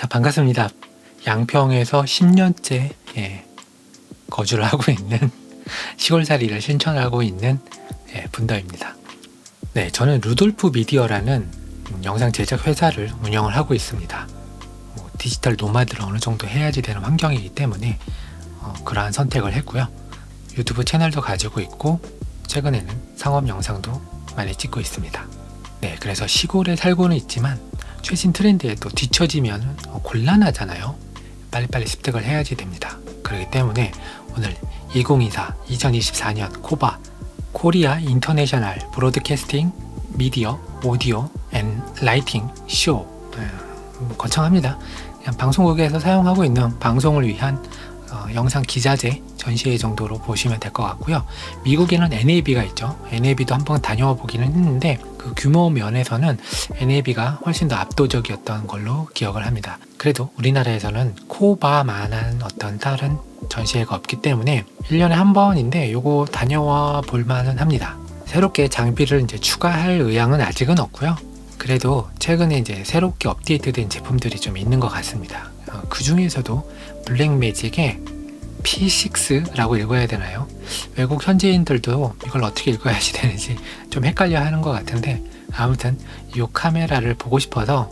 자, 반갑습니다. 양평에서 10년째 거주를 하고 있는 시골살이를 실천하고 있는 분더입니다. 네, 저는 루돌프 미디어라는 영상 제작 회사를 운영을 하고 있습니다. 디지털 노마드를 어느 정도 해야지 되는 환경이기 때문에 그러한 선택을 했고요. 유튜브 채널도 가지고 있고 최근에는 상업 영상도 많이 찍고 있습니다. 네, 그래서 시골에 살고는 있지만 최신 트렌드에 또 뒤처지면 곤란하잖아요. 빨리빨리 습득을 해야지 됩니다. 그렇기 때문에 오늘 2024년 코바 코리아 인터내셔널 브로드캐스팅 미디어 오디오 앤 라이팅 쇼 거창합니다. 그냥 방송국에서 사용하고 있는 방송을 위한 영상 기자재 전시회 정도로 보시면 될 것 같고요. 미국에는 NAB가 있죠. NAB도 한번 다녀와 보기는 했는데 그 규모 면에서는 NAB가 훨씬 더 압도적이었던 걸로 기억을 합니다. 그래도 우리나라에서는 코바만한 어떤 다른 전시회가 없기 때문에 1년에 한 번인데 요거 다녀와 볼 만은 합니다. 새롭게 장비를 이제 추가할 의향은 아직은 없고요. 그래도 최근에 이제 새롭게 업데이트된 제품들이 좀 있는 것 같습니다. 그 중에서도 블랙매직의 P6라고 읽어야 되나요? 외국 현지인들도 이걸 어떻게 읽어야지 되는지 좀 헷갈려 하는 것 같은데 아무튼 이 카메라를 보고 싶어서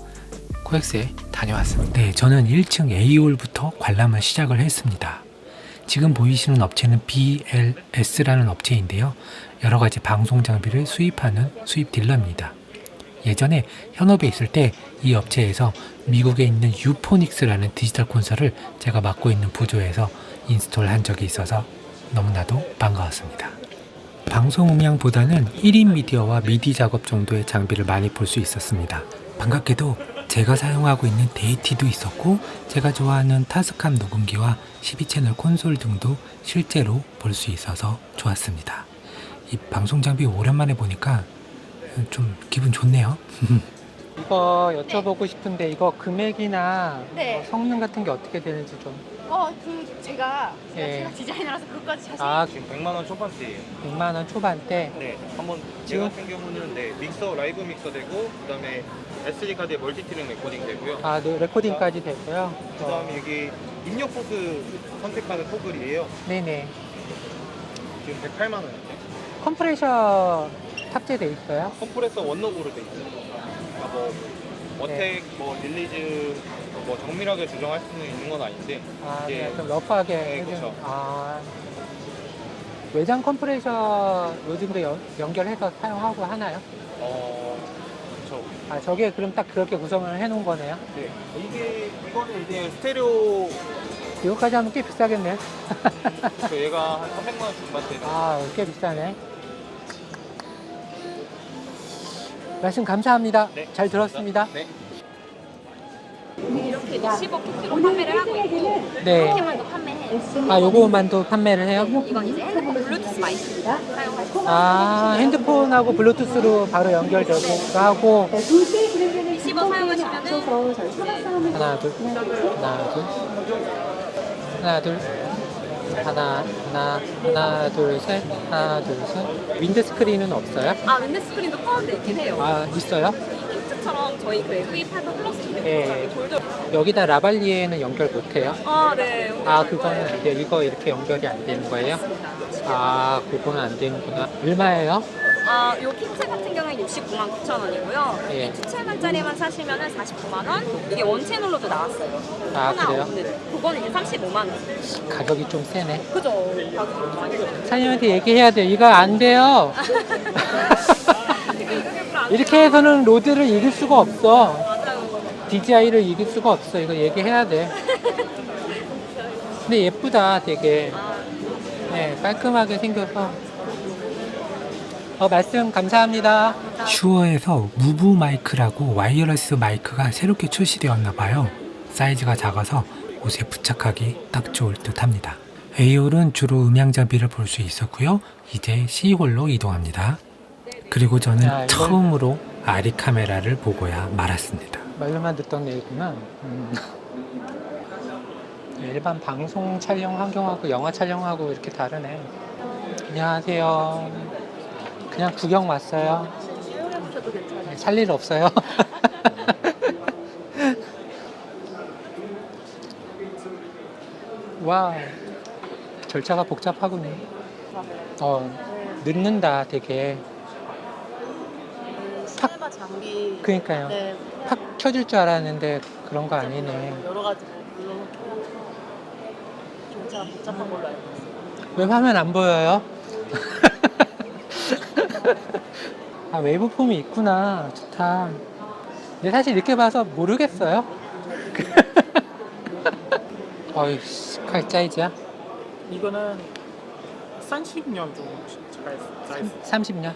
코엑스에 다녀왔습니다. 네, 저는 1층 A홀부터 관람을 시작을 했습니다. 지금 보이시는 업체는 BLS라는 업체인데요. 여러 가지 방송 장비를 수입하는 수입 딜러입니다. 예전에 현업에 있을 때 이 업체에서 미국에 있는 유포닉스라는 디지털 콘솔을 제가 맡고 있는 부조에서 인스톨 한 적이 있어서 너무나도 반가웠습니다. 방송 음향보다는 1인 미디어와 미디 작업 정도의 장비를 많이 볼 수 있었습니다. 반갑게도 제가 사용하고 있는 데이티도 있었고 제가 좋아하는 타스캄 녹음기와 12채널 콘솔 등도 실제로 볼 수 있어서 좋았습니다. 이 방송 장비 오랜만에 보니까 좀 기분 좋네요. 이거 여쭤보고 싶은데 이거 금액이나 네. 성능 같은 게 어떻게 되는지 좀. 제가 예. 제가 디자이너라서 그것까지 자세히. 아, 지금 100만 원 초반대예요. 100만 원 초반대. 네, 한번 제 지금? 같은 경우는 네, 믹서 라이브 믹서 되고 그다음에 SD 카드에 멀티트랙 레코딩 되고요. 아, 네, 레코딩까지 됐고요. 그다음에 여기 입력 포드 선택하는 토글이에요. 네네. 지금 108만 원이에요. 컴프레셔 탑재돼 있어요? 컴프레서 원노브로 돼 있어요. 그러니까 뭐 어택, 뭐 릴리즈 뭐 정밀하게 조정할 수는 있는 건 아닌데 아, 이제 그냥 좀 러프하게. 네, 해주는- 그렇죠. 아, 외장 컴프레셔 요즘도 연결해서 사용하고 하나요? 그렇죠. 아, 저게 그럼 딱 그렇게 구성을 해놓은 거네요? 네, 이거는 이제 스테레오. 이거까지 하면 꽤 비싸겠네. 얘가 한 300만 원 중반대. 아, 꽤 비싸네. 말씀 감사합니다. 네, 잘 들었습니다. 네. 이렇게 이제 15키트로 판매를 하고 있고 네. 이렇게만도 판매해요. 아, 요거만도 판매를 해요? 이건 이제 핸드폰 블루투스 마이크 사용할 수 있어요. 아, 핸드폰하고 블루투스로 바로 연결되고 하고. 리시버 사용하시면은 하나, 둘, 하나, 둘. 하나, 둘. 하나, 둘, 셋. 하나, 둘, 셋. 윈드 스크린은 없어요? 윈드 스크린도 포함되어 있긴 해요. 아, 있어요? 이 킥트처럼 저희 그 FE8 플러스 예. 돌돌. 여기다 라발리에는 연결 못해요? 네. 아, 그거는 안 돼요. 이거 이렇게 연결이 안 되는 거예요? 아, 그거는 안 되는구나. 얼마예요? 요 키트 같은 경우는 69만 9천 원이고요. 예. 2채널짜리만 사시면은 49만 원. 이게 원채널로도 나왔어요. 아, 하나 그래요? 없는. 그거는 이제 35만 원. 가격이 좀 세네. 그죠? 가격이 많이 세요. 사장님한테 얘기해야 돼요. 이거 안 돼요. 이렇게 해서는 로드를 이길 수가 없어. 맞아요. DJI를 이길 수가 없어. 이거 얘기해야 돼. 근데 예쁘다, 되게. 네, 깔끔하게 생겨서. 말씀 감사합니다. 슈어에서 무브 마이크라고 와이어리스 마이크가 새롭게 출시되었나 봐요. 사이즈가 작아서 옷에 부착하기 딱 좋을 듯 합니다. A홀은 주로 음향 장비를 볼 수 있었고요. 이제 C홀로 이동합니다. 그리고 저는 처음으로 아리 카메라를 보고야 말았습니다. 말로만 듣던 얘기구나. 일반 방송 촬영 환경하고 영화 촬영하고 이렇게 다르네. 안녕하세요. 그냥 구경 왔어요. 이용해보셔도 괜찮아요. 살 일 없어요. 와, 절차가 복잡하군요. 늦는다, 되게. 시네마 장비 그러니까요. 네, 팍 켜줄 줄 알았는데 그런 거 아니네. 여러 가지 물론 절차가 복잡한 걸로 알고 있어요. 왜 화면 안 보여요? 아, 웨이브폼이 있구나. 좋다. 근데 사실 이렇게 봐서 모르겠어요. 어이, 칼 사이즈야? 이거는 30년 정도 잘 30년?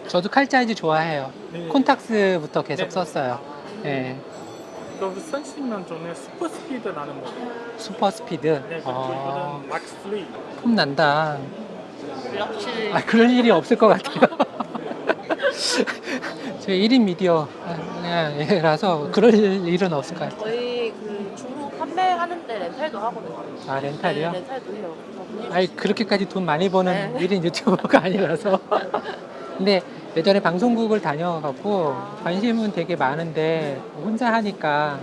저도 칼 사이즈 좋아해요. 네. 콘탁스부터 계속 네. 썼어요. 네. 그 30년 전에 슈퍼 스피드라는 거. 슈퍼 스피드. 네, 그리고 이거는 막스 3. 폼 난다. 확실히 아, 그럴 일이 없을 것 같아요. 저희 1인 미디어라서 그럴 일은 없을 것 같아요. 거의 그 중국 판매하는데 렌탈도 하거든요. 아, 렌탈이요? 네, 렌탈도 해요. 아니, 그렇게까지 돈 많이 버는 네. 1인 유튜버가 아니라서. 근데 예전에 방송국을 다녀갖고 관심은 되게 많은데 혼자 하니까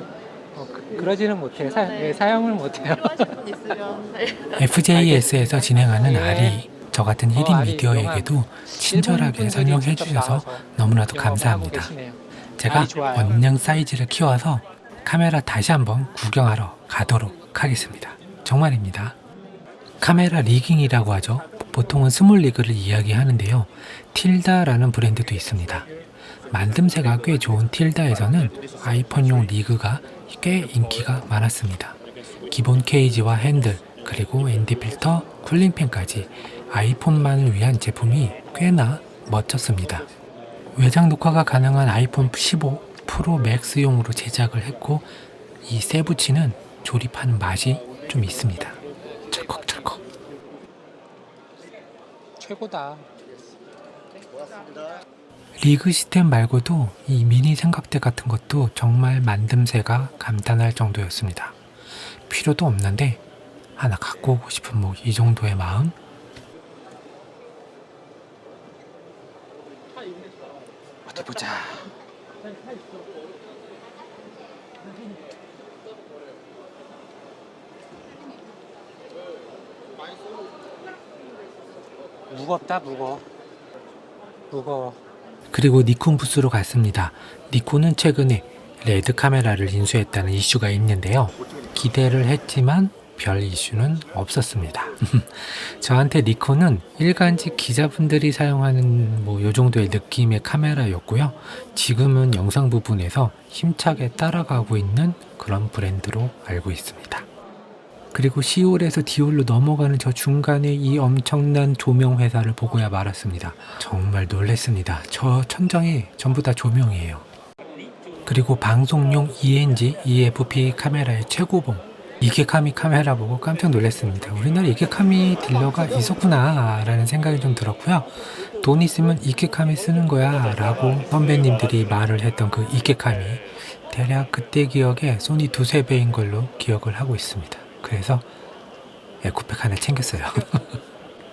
그러지는 못해요. 네. 사용을 못해요. 필요하신 분 있으면 네. FJS에서 진행하는 네. 아리, 저 같은 1인 아리 미디어에게도 친절하게 설명해 주셔서 너무나도 감사합니다. 제가 원령 사이즈를 키워서 카메라 다시 한번 구경하러 가도록 하겠습니다. 정말입니다. 카메라 리깅이라고 하죠. 보통은 스몰 리그를 이야기하는데요. 틸다라는 브랜드도 있습니다. 만듦새가 꽤 좋은 틸다에서는 아이폰용 리그가 꽤 인기가 많았습니다. 기본 케이지와 핸들, 그리고 ND 필터, 쿨링팬까지 아이폰만을 위한 제품이 꽤나 멋졌습니다. 외장 녹화가 가능한 아이폰 15 프로 맥스용으로 제작을 했고 이 세부치는 조립하는 맛이 좀 있습니다. 철컥철컥. 최고다. 리그 시스템 말고도 이 미니 삼각대 같은 것도 정말 만듦새가 감탄할 정도였습니다. 필요도 없는데 하나 갖고 오고 싶은 뭐 이 정도의 마음? 어디 보자. 무겁다, 무거워. 그리고 니콘 부스로 갔습니다. 니콘은 최근에 레드 카메라를 인수했다는 이슈가 있는데요. 기대를 했지만 별 이슈는 없었습니다. 저한테 니콘은 일간지 기자분들이 사용하는 뭐 요 정도의 느낌의 카메라였고요. 지금은 영상 부분에서 힘차게 따라가고 있는 그런 브랜드로 알고 있습니다. 그리고 시올에서 디올로 넘어가는 저 중간에 이 엄청난 조명 회사를 보고야 말았습니다. 정말 놀랬습니다. 저 천장이 전부 다 조명이에요. 그리고 방송용 ENG, EFP 카메라의 최고봉. 이케카미 카메라 보고 깜짝 놀랐습니다. 우리나라 이케카미 딜러가 있었구나 라는 생각이 좀 들었고요. 돈 있으면 이케카미 쓰는 거야 라고 선배님들이 말을 했던 그 이케카미. 대략 그때 기억에 소니 2~3배인 걸로 기억을 하고 있습니다. 그래서 에코백 하나 챙겼어요.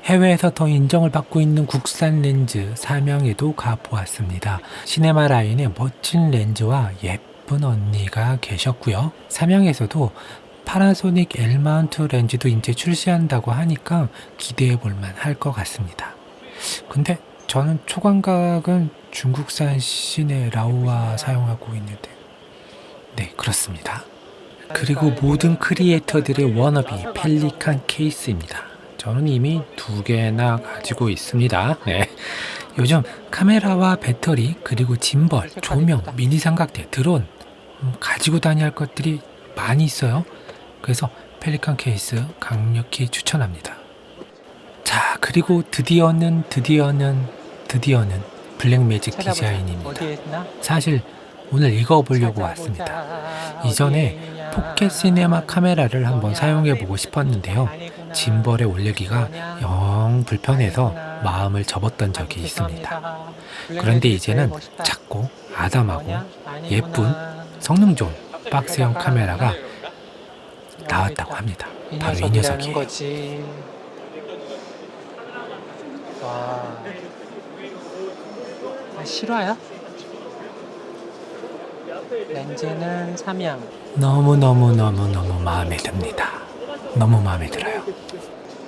해외에서 더 인정을 받고 있는 국산 렌즈 삼양에도 가보았습니다. 시네마 라인에 멋진 렌즈와 예쁜 언니가 계셨고요. 삼양에서도 파나소닉 L마운트 렌즈도 이제 출시한다고 하니까 기대해 볼만 할 것 같습니다. 근데 저는 초광각은 중국산 시네 라오와 사용하고 있는데 네, 그렇습니다. 그리고 모든 크리에이터들의 워너비 펠리칸 케이스입니다. 저는 이미 2개나 가지고 있습니다. 네. 요즘 카메라와 배터리 그리고 짐벌, 조명, 미니 삼각대, 드론 가지고 다녀야 할 것들이 많이 있어요. 그래서 펠리칸 케이스 강력히 추천합니다. 자, 그리고 드디어는 블랙매직 디자인입니다. 사실 오늘 읽어보려고 왔습니다. 이전에 포켓 시네마 카메라를 한번 사용해보고 싶었는데요. 짐벌에 올리기가 영 불편해서 마음을 접었던 적이 있습니다. 그런데 이제는 작고 아담하고 예쁜 성능 좋은 박스형 카메라가 나왔다고 합니다. 바로 이 녀석이에요. 와, 실화야? 렌즈는 삼양. 너무 마음에 듭니다. 너무 마음에 들어요.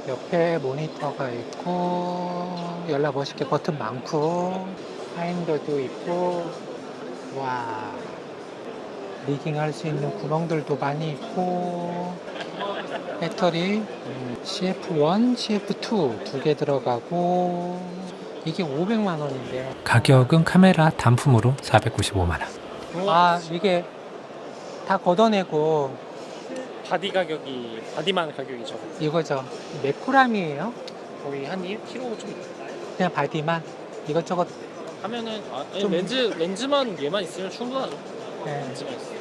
옆에 모니터가 있고 연락 멋있게 버튼 많고 파인더도 있고 와 리깅 할 수 있는 구멍들도 많이 있고 배터리 CF1, CF2 두 개 들어가고 이게 500만 원인데요. 가격은 카메라 단품으로 495만 원. 아 이게 다 걷어내고 바디만 가격이죠. 이거죠. 몇 그램이에요? 거의 한 1kg 좀 그냥 바디만 이것저것. 하면은 좀- 렌즈만 얘만 있으면 충분하죠. 네. 렌즈만 있으면.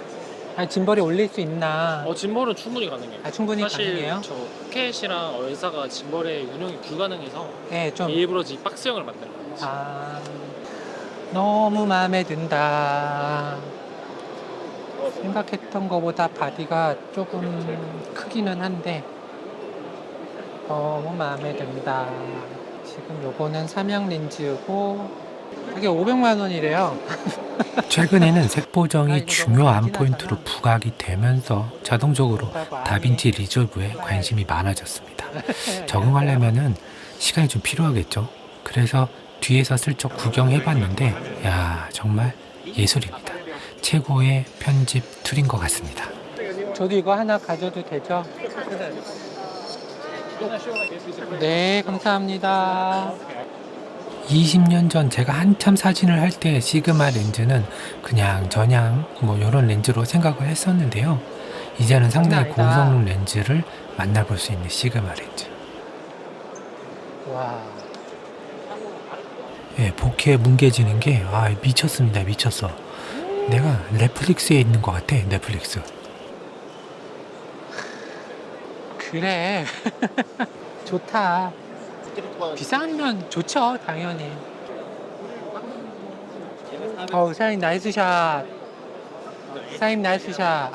아니, 짐벌이 올릴 수 있나? 짐벌은 충분히 가능해요. 아, 충분히 사실 가능해요? 저 푸켓이랑 얼사가 짐벌의 운영이 불가능해서 네, 좀. 일부러 이 박스형을 만든 거예요. 아, 너무 마음에 든다. 생각했던 것보다 바디가 조금 크기는 한데 너무 마음에 든다. 지금 요거는 삼양 렌즈고 이게 500만 원이래요. 최근에는 색 보정이 중요한 포인트로 부각이 되면서 자동적으로 다빈치 리졸브에 관심이 많아졌습니다. 적응하려면은 시간이 좀 필요하겠죠. 그래서 뒤에서 슬쩍 구경해봤는데 야 정말 예술입니다. 최고의 편집 툴인 것 같습니다. 저도 이거 하나 가져도 되죠? 네, 감사합니다. 20년 전 제가 한참 사진을 할 때 시그마 렌즈는 그냥 전향 뭐 이런 렌즈로 생각을 했었는데요. 이제는 상당히 아니다. 고성능 렌즈를 만나볼 수 있는 시그마 렌즈. 와. 예, 복회에 뭉개지는 게 미쳤습니다. 미쳤어. 내가 넷플릭스에 있는 것 같아. 넷플릭스. 그래. 좋다. 비싸면 좋죠, 당연히. 사장님 나이스샷. 사장님 나이스샷.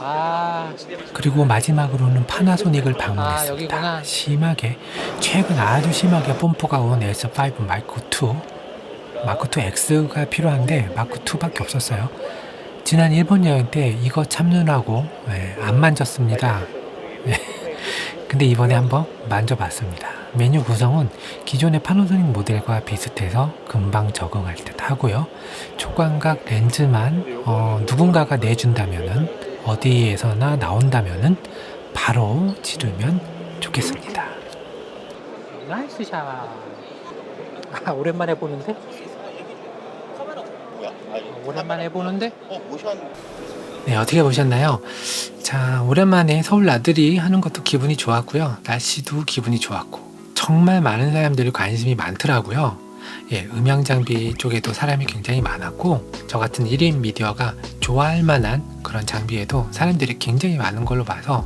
그리고 마지막으로는 파나소닉을 방문했습니다. 여기구나. 심하게, 최근 아주 심하게 뽐뿌가 온 S5 마크2. 마크2 X가 필요한데 마크2밖에 없었어요. 지난 일본 여행 때 이거 참느라고 안 만졌습니다. 근데 이번에 한번 만져봤습니다. 메뉴 구성은 기존의 파나소닉 모델과 비슷해서 금방 적응할 듯 하고요. 초광각 렌즈만 누군가가 내준다면은 어디에서나 나온다면은 바로 지르면 좋겠습니다. 나이스 샷. 오랜만에 보는데? 오랜만에 보는데? 네, 어떻게 보셨나요? 자, 오랜만에 서울 나들이 하는 것도 기분이 좋았고요. 날씨도 기분이 좋았고 정말 많은 사람들이 관심이 많더라고요. 예, 음향 장비 쪽에도 사람이 굉장히 많았고 저 같은 1인 미디어가 좋아할 만한 그런 장비에도 사람들이 굉장히 많은 걸로 봐서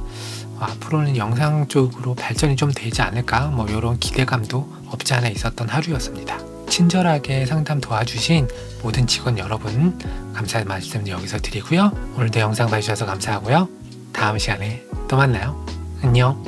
앞으로는 영상 쪽으로 발전이 좀 되지 않을까 뭐 이런 기대감도 없지 않아 있었던 하루였습니다. 친절하게 상담 도와주신 모든 직원 여러분 감사의 말씀 여기서 드리고요. 오늘도 영상 봐주셔서 감사하고요. 다음 시간에 또 만나요. 안녕.